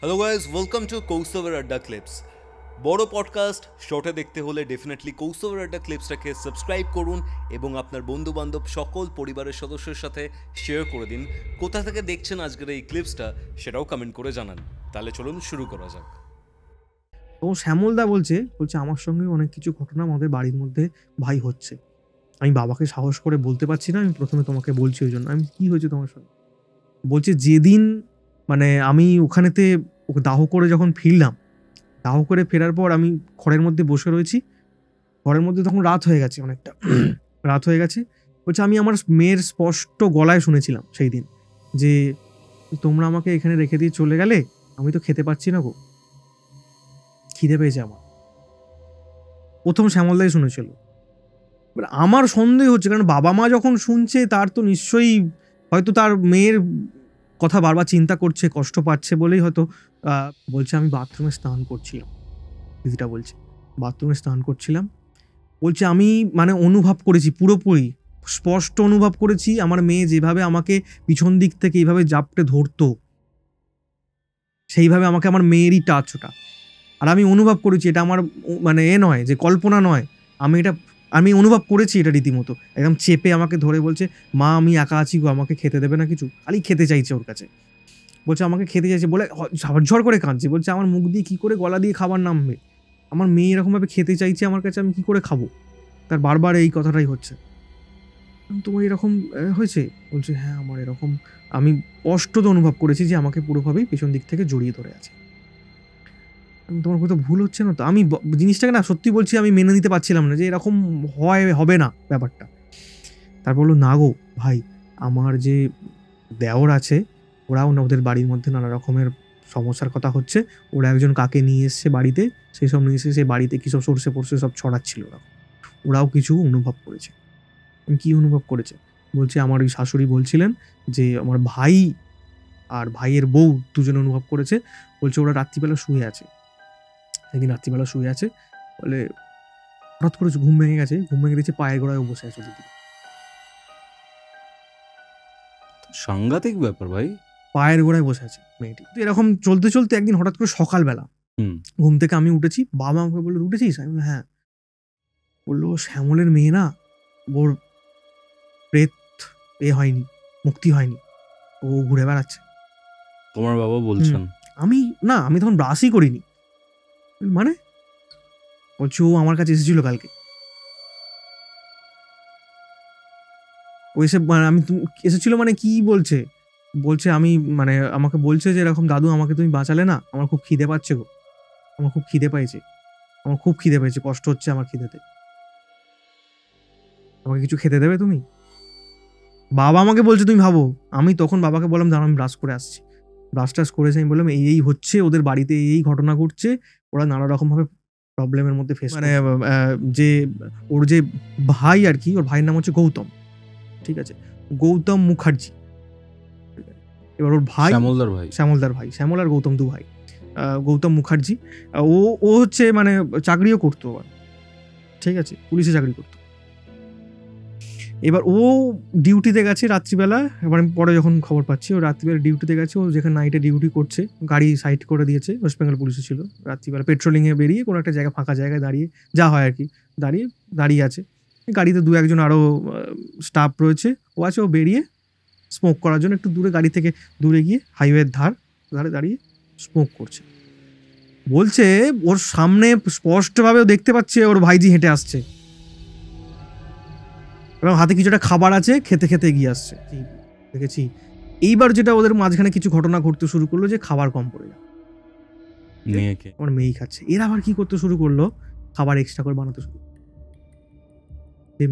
Hello guys, welcome to কৌস্তবের আড্ডা clips. বড় podcast শর্টে দেখতে হলে ডেফিনেটলি কৌস্তবের আড্ডা ক্লিপসটাকে সাবস্ক্রাইব করুন এবং আপনার বন্ধুবান্ধব সকল পরিবারের সদস্যের সাথে শেয়ার করে দিন। কোথা থেকে দেখছেন আজকের এই ক্লিপসটা সেটাও কমেন্ট করে জানান। তাহলে চলুন শুরু করা যাক। তো শ্যামলদা বলছে আমার সঙ্গে অনেক কিছু ঘটনা আমাদের বাড়ির মধ্যে ভাই হচ্ছে। আমি বাবাকে সাহস করে বলতে পারছি না, আমি প্রথমে তোমাকে বলছি ওই জন্য। আমি কি হয়েছে তোমার সঙ্গে? বলছে যেদিন আমি ওখানেতে ওকে দাহ করে যখন ফিরলাম, দাহ করে ফেরার পর আমি ঘরের মধ্যে বসে রয়েছি। ঘরের মধ্যে তখন রাত হয়ে গেছে, অনেকটা রাত হয়ে গেছে। বলছে আমি আমার মেয়ের স্পষ্ট গলায় শুনেছিলাম সেই দিন যে তোমরা আমাকে এখানে রেখে দিয়ে চলে গেলে, আমি তো খেতে পাচ্ছি না গো, খিদে পেয়েছে আমার। প্রথম শ্যামলদাই শুনেছিল। আমার সন্দেহ হচ্ছে, কারণ বাবা মা যখন শুনছে তার তো নিশ্চয়ই হয়তো তার মেয়ের কথা বারবার চিন্তা করছে, কষ্ট পাচ্ছে বলেই হয়তো। বলছে আমি বাথরুমে স্নান করছিলাম, দিদিটা বলছে বাথরুমে স্নান করছিলাম। বলছে আমি অনুভব করেছি, পুরোপুরি স্পষ্ট অনুভব করেছি আমার মেয়ে যেভাবে আমাকে পিছন দিক থেকে এইভাবে জাপটে ধরতো, সেইভাবে আমাকে আমার মেয়েরই টাচ ওটা। আর আমি অনুভব করেছি এটা আমার নয় যে কল্পনা নয়, আমি অনুভব করেছি এটা রীতিমতো একদম চেপে আমাকে ধরে বলছে মা আমি একা আছি গো, আমাকে খেতে দেবে না কিছু, খালি খেতে চাইছে ওর কাছে। বলছে আমাকে খেতে চাইছে বলে ঝরঝর করে কাঁদছে। বলছে আমার মুখ দিয়ে কী করে গলা দিয়ে খাবার নামবে, আমার মেয়ে এরকমভাবে খেতে চাইছে আমার কাছে, আমি কী করে খাবো? তার বারবার এই কথাটাই হচ্ছে। তোমার এরকম হয়েছে? বলছে হ্যাঁ আমার এরকম, আমি স্পষ্ট অনুভব করেছি যে আমাকে পুরোভাবেই পেছন দিক থেকে জড়িয়ে ধরে আছে। তোমার কোথাও ভুল হচ্ছে না তো? আমি জিনিসটাকে না সত্যি বলছি, আমি মেনে নিতে পারছিলাম না যে এরকম হবে না ব্যাপারটা। তারপর বললো না গো ভাই, আমার যে দেওর আছে ওরাও না, ওদের বাড়ির মধ্যে নানা রকমের সমস্যার কথা হচ্ছে। ওরা একজন কাকে নিয়ে এসছে বাড়িতে, সেই সব নিয়ে এসে সেই বাড়িতে কী সব সরষে পড়ছে সব ছড়াচ্ছিল ওরা, ওরাও কিছু অনুভব করেছে। কি অনুভব করেছে? বলছে আমার ওই শাশুড়ি বলছিলেন যে আমার ভাই আর ভাইয়ের বউ দুজন অনুভব করেছে। বলছে ওরা রাত্রিবেলা শুয়ে আছে, একদিন রাত্রিবেলা শুয়ে আছে বলে হঠাৎ করে ঘুম ভেঙে গেছে, ঘুম ভেঙে দিয়েছে পায়ের গোড়ায় বসে আছে দিদি। সাংঘাতিক ব্যাপার ভাই। পায়ের গোড়ায় বসে আছে মেয়েটি। তো এরকম চলতে চলতে একদিন হঠাৎ করে সকালবেলা ঘুম থেকে আমি উঠেছি, বাবা আমাকে বললো উঠেছিস? আমি বললাম হ্যাঁ। বললো শ্যামলের মেয়ে না, ওর প্রেত হয়নি, মুক্তি হয়নি, ও ঘুরে বেড়াচ্ছে। তোমার বাবা বলছেন? আমি তখন ব্রাশই করিনি। বলছে ও আমার কাছে এসেছিল কালকে, ও এসে আমি এসেছিল কি বলছে? বলছে আমি আমাকে বলছে যে এরকম দাদু আমাকে তুমি বাঁচালে না, আমার খুব খিদে পাচ্ছে গো, আমার খুব খিদে পেয়েছে, কষ্ট হচ্ছে আমার খিদেতে, আমাকে কিছু খেতে দেবে তুমি? বাবা আমাকে বলছে তুমি ভাবো। আমি তখন বাবাকে বললাম দাঁড়াও আমি ব্রাশ করে আসছি। ব্রাশ টাশ করেছে, আমি বললাম এই হচ্ছে ওদের বাড়িতে, এই ঘটনা ঘটছে, ওরা নানা রকমভাবে প্রবলেমের মধ্যে ফেস যে ওর যে ভাই আর কি, ওর ভাইয়ের নাম হচ্ছে গৌতম, ঠিক আছে, গৌতম মুখার্জি। এবার ওর ভাই শ্যামলদার ভাই, শ্যামল আর গৌতম দু ভাই। গৌতম মুখার্জি ও হচ্ছে চাকরিও করতো, ঠিক আছে, পুলিশে চাকরি করতো। এবার ও ডিউটিতে গেছে রাত্রিবেলা, এবার পরে যখন খবর পাচ্ছি ও রাত্রিবেলা ডিউটিতে গেছে, ও যেখানে নাইটে ডিউটি করছে, গাড়ি সাইড করে দিয়েছে, ওয়েস্ট বেঙ্গল পুলিশে ছিল, রাত্রিবেলা পেট্রোলিংয়ে বেরিয়ে কোনো একটা জায়গা, ফাঁকা জায়গায় দাঁড়িয়ে, যা হয় আর কি, দাঁড়িয়ে আছে। গাড়িতে দু একজন আরও স্টাফ রয়েছে, ও আছে, ও বেরিয়ে স্মোক করার জন্য একটু দূরে, গাড়ি থেকে দূরে গিয়ে হাইওয়ের ধারে দাঁড়িয়ে স্মোক করছে। বলছে ওর সামনে স্পষ্টভাবেও দেখতে পাচ্ছে ওর ভাইজি হেঁটে আসছে এবং হাতে কিছুটা খাবার আছে, খেতে খেতে এগিয়ে আসছে, দেখেছি। এইবার যেটা ওদের মাঝখানে কিছু ঘটনা ঘটতে শুরু করলো যে খাবার কম পড়ে যায়, আমার মেয়েই খাচ্ছে। এরা আবার কি করতে শুরু করলো, খাবার এক্সট্রা করে বানাতে শুরু করলো,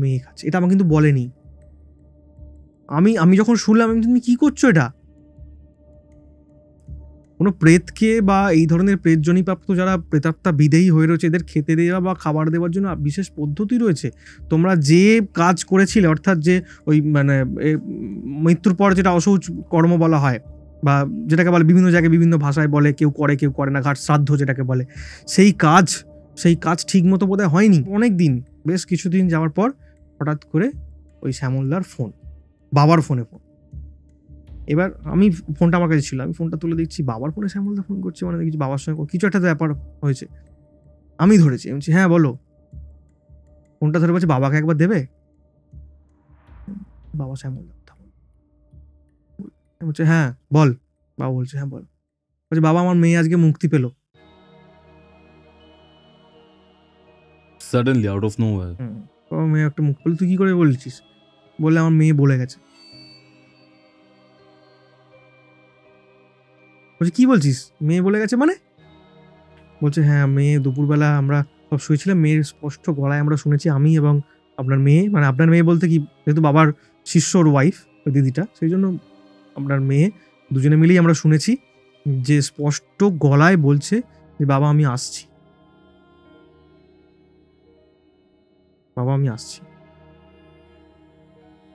মেয়ে খাচ্ছে। এটা আমাকে কিন্তু বলেনি। আমি যখন শুনলাম, তুমি কি করছো এটা? কোনো প্রেতকে বা এই ধরনের প্রেতজনিপ্রাপ্ত যারা প্রেতাত্মা বিদেয়ী হয়ে রয়েছে, এদের খেতে দেওয়া বা খাবার দেওয়ার জন্য বিশেষ পদ্ধতি রয়েছে। তোমরা যে কাজ করেছিলে, অর্থাৎ যে ওই মৃত্যুর পর যেটা অশৌচ কর্ম বলা হয়, বা যেটাকে বলে বিভিন্ন জায়গায় বিভিন্ন ভাষায় বলে, কেউ করে কেউ করে না, ঘাট শ্রাদ্ধ যেটাকে বলে, সেই কাজ ঠিক মতো বোধহয় হয়নি। অনেক দিন, বেশ কিছুদিন যাওয়ার পর হঠাৎ করে ওই শ্যামলদার ফোন, বাবার ফোন, এবার আমি ফোনটা আমার কাছে ছিল, আমি ফোনটা তুলে দেখছি বাবার ফোনে শ্যামলদা ফোন করছে, মানে দেখছি বাবার সঙ্গে কিছু একটা তো ব্যাপার হয়েছে। আমি ধরেছি, আমি বলছি হ্যাঁ বলো। ফোনটা ধরে বলছে বাবাকে একবার দেবে। বাবা শ্যামলদা কথা বলছে হ্যাঁ বল। বাবা বলছে হ্যাঁ বল। বলছে বাবা আমার মেয়ে আজকে মুক্তি পেলো। Suddenly out of nowhere. বাবা মেয়ে একটা মুক্তি পেলো, তুই কি করে বলছিস? বললে আমার মেয়ে বলে গেছে। বলছে কি বলছিস, মেয়ে বলে গেছে মানে? বলছে হ্যাঁ মেয়ে দুপুরবেলা আমরা সব শুয়েছিলাম, মেয়ের স্পষ্ট গলায় আমরা শুনেছি, আমি এবং আপনার মেয়ে, মানে আপনার মেয়ে বলতে কি যেহেতু বাবার শিষ্যর ওয়াইফ ওই দিদিটা, সেই জন্য আপনার মেয়ে দুজনে মিলেই আমরা শুনেছি যে স্পষ্ট গলায় বলছে যে বাবা আমি আসছি, বাবা আমি আসছি।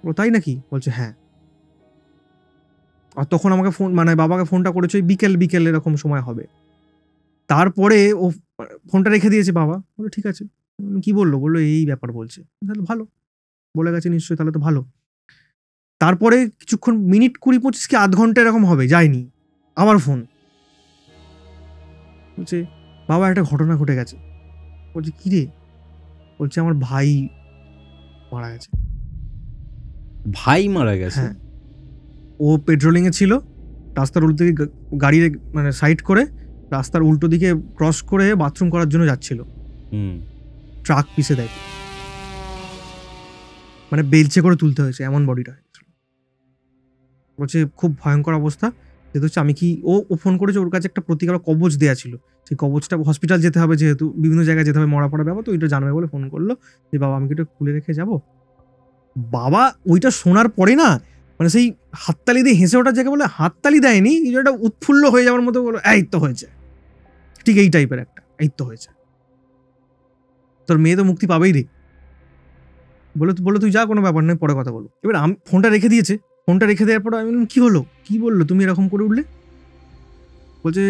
ও তাই নাকি? বলছে হ্যাঁ। আর তখন আমাকে ফোন, মানে বাবাকে ফোনটা করেছে ওই বিকেল এরকম সময় হবে। তারপরে ও ফোনটা রেখে দিয়েছে বাবা। বলে ঠিক আছে। কি বললো? বললো এই ব্যাপার বলছে। তাহলে ভালো, বলে গেছে নিশ্চয়ই, তাহলে তো ভালো। তারপরে কিছুক্ষণ মিনিট 20-25 কি আধ ঘন্টা এরকম হবে, যায়নি। আবার ফোন, বলছে বাবা একটা ঘটনা ঘটে গেছে। বলছে কি রে? বলছে আমার ভাই মারা গেছে। ভাই মারা গেছে? হ্যাঁ, ও পেট্রোলিং এ ছিল, রাস্তার উল্টো দিকে গাড়ি মানে সাইড করে রাস্তার উল্টো দিকে ক্রস করে বাথরুম করার জন্য যাচ্ছিল, ট্রাক পিছে দেয়, মানে বেলচে করে তুলতে হয়েছে, এমন বডিটা হয়েছিল। বলছে খুব ভয়ঙ্কর অবস্থা। যেহেতু হচ্ছে আমি কি ও ফোন করেছে, ওর কাছে একটা প্রতিকার কবচ দেওয়া ছিল, সেই কবচটা হসপিটাল যেতে হবে, যেহেতু বিভিন্ন জায়গায় যেতে হবে, মরা পড়া ব্যাপার, তো ওইটা জানবে বলে ফোন করলো যে বাবা আমি কি এটা খুলে রেখে যাব। বাবা ওইটা শোনার পরে না, মানে সেই হাততালি দিয়ে হেসে ওঠার জায়গায় বলে হাততালি দেয়নি, এটা উৎফুল্ল হয়ে যাওয়ার মতো বলো এই তো হয়েছে, ঠিক এই টাইপের একটা এই তো হয়েছে, তোর মেয়ে তো মুক্তি পাবেই রে। বলে তুই যা, কোনো ব্যাপার নয়, পরে কথা বলো। এবার আমি ফোনটা রেখে দিয়েছে, ফোনটা রেখে দেওয়ার পর আমি বললাম কি হলো, কি বললো তুমি এরকম করে উঠলে? বলছে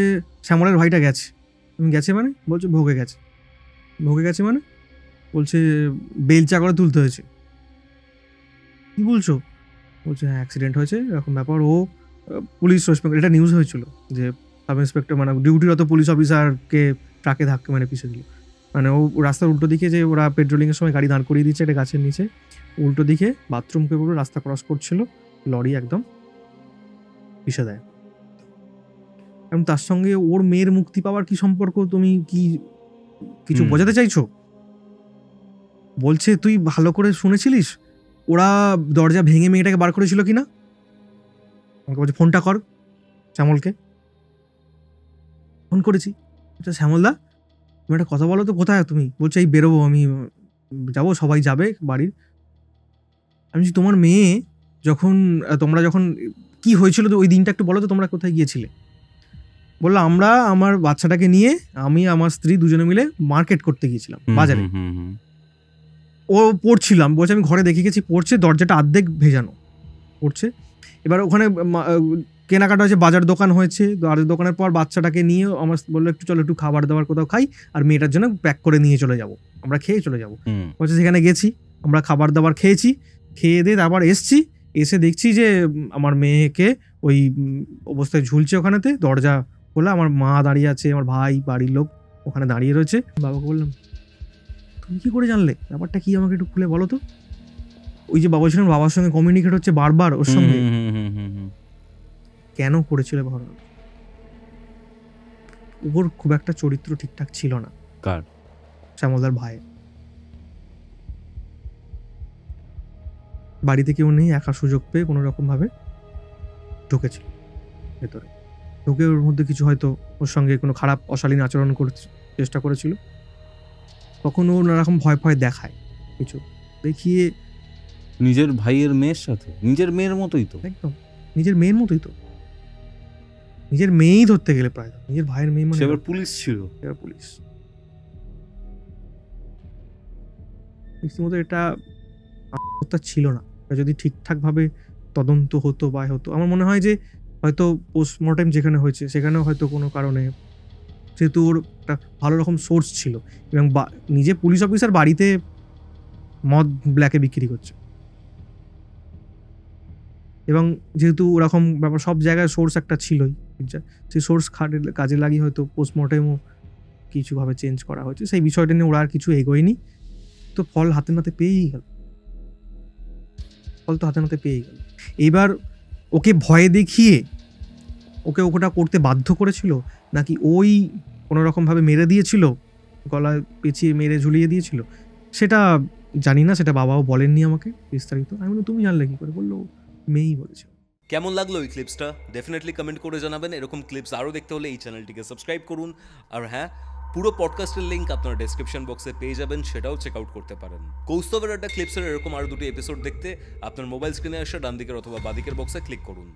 শ্যামলের ভাইটা গেছে। তুমি গেছে মানে? বলছে ভোগে গেছে। ভোগে গেছে মানে? বলছে বেলচা করে তুলতে হয়েছে। কি বলছো? বলছে হ্যাঁ অ্যাক্সিডেন্ট হয়েছে, এরকম ব্যাপার। ও পুলিশ রেসপেক্ট, এটা নিউজ হয়েছিল যে সাব ইন্সপেক্টর মানে ডিউটিরত পুলিশ অফিসারকে ট্রাকে ধাক্কা মানে পিছিয়ে দিল। মানে ও রাস্তার উল্টো দিকে, যে ওরা পেট্রোলিংয়ের সময় গাড়ি দাঁড় করিয়ে দিচ্ছে একটা গাছের নিচে, উল্টো দিকে বাথরুমকে পুরো রাস্তা ক্রস করছিল, লরি একদম পিছিয়ে দেয়। এবং তার সঙ্গে ওর মেয়ের মুক্তি পাওয়ার কি সম্পর্ক, তুমি কি কিছু বোঝাতে চাইছো? বলছে তুই ভালো করে শুনেছিলিস ওরা দরজা ভেঙে মেয়েটাকে বার করেছিল কিনা? আমাকে বলছে ফোনটা কর শ্যামলকে। ফোন করেছি। আচ্ছা শ্যামলদা তুমি একটা কথা বলো তো, কোথায় তুমি? বলছে এই বেরোবো, আমি যাবো, সবাই যাবে বাড়ির। আমি বলছি তোমার মেয়ে যখন তোমরা যখন কি হয়েছিল তো ওই দিনটা একটু বলো তো, তোমরা কোথায় গিয়েছিলে? বললো আমরা আমার বাচ্চাটাকে নিয়ে আমি আমার স্ত্রী দুজনে মিলে মার্কেট করতে গিয়েছিলাম বাজারে। ও পড়ছিলাম, বলছে আমি ঘরে দেখে গেছি পড়ছে, দরজাটা অর্ধেক ভেজানো পড়ছে। এবার ওখানে কেনাকাটা হয়েছে, বাজার দোকান হয়েছে, বাজার দোকানের পর বাচ্চাটাকে নিয়ে আমার বললো একটু চলো একটু খাবার দাবার কোথাও খাই, আর মেয়েটার জন্য প্যাক করে নিয়ে চলে যাব, আমরা খেয়ে চলে যাবো। বলছে সেখানে গেছি, আমরা খাবার দাবার খেয়েছি, খেয়ে দিয়ে তারপর এসে দেখছি যে আমার মেয়েকে ওই অবস্থায় ঝুলছে ওখানেতে, দরজা খোলা, আমার মা দাঁড়িয়ে আছে, আমার ভাই বাড়ির লোক ওখানে দাঁড়িয়ে রয়েছে। বাবাকে বললাম তুমি কি করে জানলে, ব্যাপারটা কি আমাকে একটু খুলে বলো তো। ওই যে বাবা ছিলেন, বাবার সঙ্গে কমিউনিকেট হচ্ছে বারবার ওর সঙ্গে, কেন করেছিল ভালো? ওর খুব একটা চরিত্র ঠিকঠাক ছিল না। কার? শ্যামলদার ভাই। বাড়িতে কেউ নেই, একা সুযোগ পেয়ে কোনো রকম ভাবে ঢুকেছিল ভেতরে, ঢুকে ওর মধ্যে কিছু হয়তো ওর সঙ্গে কোনো খারাপ অশালীন আচরণ করতে চেষ্টা করেছিল। তখন ও নানারকম ভয় দেখায়, কিছু দেখিয়ে। নিজের ভাইয়ের মেয়ের সাথে? নিজের মেয়ের মতোই তো, একদম নিজের মেয়ের মতোই তো, নিজের মেয়েই ধরতে গেলে প্রায়, নিজের ভাইয়ের মেয়ে মানে। সেবার পুলিশ ছিল। এবার পুলিশ রীতিমতো এটা হত্যা ছিল না। এটা যদি ঠিকঠাকভাবে তদন্ত হতো বা হতো, আমার মনে হয় যে হয়তো পোস্টমর্টেম যেখানে হয়েছে সেখানেও হয়তো কোনো কারণে, যেহেতু ওর একটা ভালো রকম সোর্স ছিল, এবং নিজে পুলিশ অফিসার বাড়িতে মদ ব্ল্যাকে বিক্রি করছে, এবং যেহেতু ওরকম ব্যাপার সব জায়গায় সোর্স একটা ছিলই, সেই সোর্স কাজে লাগিয়ে হয়তো পোস্টমর্টেমও কিছুভাবে চেঞ্জ করা হয়েছে, সেই বিষয়টা নিয়ে ওরা আর কিছু এগোয়নি। তো ফল হাতে নাতে পেয়েই গেল, ফল তো হাতে নাতে পেয়েই গেল। এবার ওকে ভয় দেখিয়ে ওকে ওটা করতে বাধ্য করেছিল, নাকি ওই কোনো রকমভাবে মেরে দিয়েছিল, গলায় পেঁচিয়ে মেরে ঝুলিয়ে দিয়েছিল, সেটা জানি না, সেটা বাবাও বলেননি আমাকে বিস্তারিত। আমি বললাম তুমি জানলে কি করে? বললো মেয়েই বলেছে। কেমন লাগলো এই ক্লিপসটা ডেফিনেটলি কমেন্ট করে জানাবেন। এরকম ক্লিপস আরও দেখতে হলে এই চ্যানেলটিকে সাবস্ক্রাইব করুন। আর হ্যাঁ, পুরো পডকাস্টের লিঙ্ক আপনারা ডেসক্রিপশন বক্সে পেয়ে যাবেন, সেটাও চেক আউট করতে পারেন। কৌস্তবের আড্ডা ক্লিপসের এরকম আরও 2টি এপিসোড দেখতে আপনার মোবাইল স্ক্রিনে আসা ডান দিকের অথবা বাঁ দিকের বক্সে ক্লিক করুন।